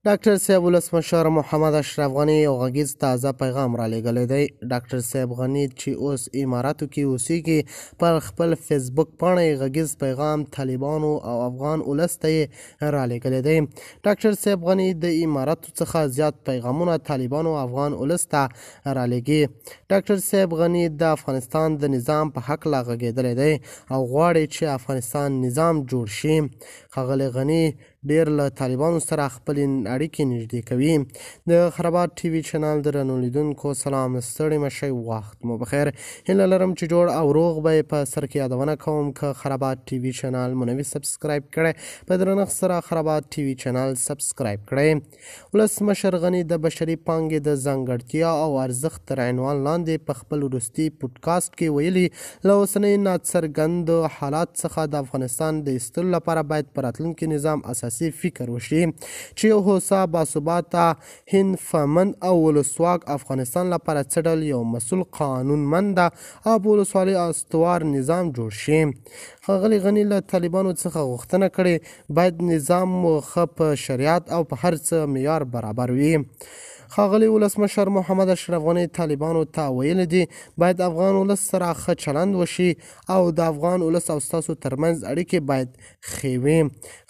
ډاکټر صاحب ولسمشر محمد اشرف غني یو غږیز تازه پیغام را لېږلی دی. ډاکټر صاحب غني چې اوس اماراتو کې اوسېږي پر خپل فیسبوک پاڼه یې غږیز پیغام طالبانو او افغان ولس ته یې را لېږلی دی. ډاکټر صاحب غني د اماراتو څخه زیات پیغامونه طالبانو او افغان ولس ته را لېږي. ډاکټر صاحب غني د افغانستان د نظام په هکله غږېدلی دی او غواړي چې افغانستان نظام جوړ شي. ښاغلی غني ډېر له طالبانو سره خپلې اړیکې نږدې کوي. د خرابات ټي وي چینل درنو لیدونکو سلام، ستړي مشئ، وخت مو بخیر. هیله لرم چې جوړ او روغ به یې په سر کې یادونه کوم. که خرابات ټي وي چینل مو نوي سبسکرایب کړی، په درنښت سره خرابات ټي وي چینل سبسکرایب کړئ. ولسمشر غني د بشري پانګې د ځانګړتیا او ارزښت تر عنوان لاندې په خپل وروستي پوډکاسټ کې ویلي، له اوسنۍ ناڅرګندو حالات څخه د افغانستان د ایستلو لپاره باید په راتلونکي نظام اساسي فکر وشي چې یو هوسا، باثباته، هندفمند او ولسواک افغانستان لپاره څه ډول یو مسؤل، قانونمنده او په ولسوالۍ استوار نظام جوړ شي. ښاغلي غني له طالبانو څخه غوښتنه کړې باید نظام مو ښه په شریعت او په هر څه معیار برابر وي. ښاغلي ولسمشر محمد اشرف غني طالبانو ته ویلي دي باید افغان ولس سره ښه چلند وشي او د افغان ولس او ستاسو ترمنځ اړیکې باید ښې وي.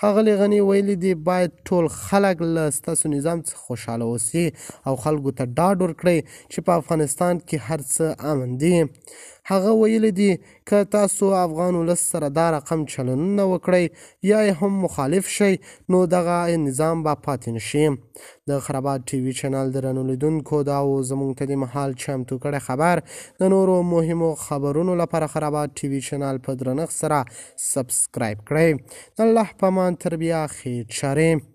ښاغلي غني ویلي دي باید ټول خلک له ستاسو نظام څخه خوشحاله اوسي او خلکو ته ډاډ ورکړئ چې په افغانستان کې هر څه امن دي. هغه ویلي دي که تاسو افغان ولس سره دا رقم چلنونه وکړئ یا یې هم مخالف شئ نو دغه نظام به پاتې نشي. د خرابات ټي وي چینل درنو لیدونکو دا و زموږ ته د مهال چمتو کړی خبر. د نورو مهمو خبرونو لپاره خرابات ټي وي چینل په درنښت سره سبسکرایب کړئ. د الله په امان، تر بیا خیر چارې.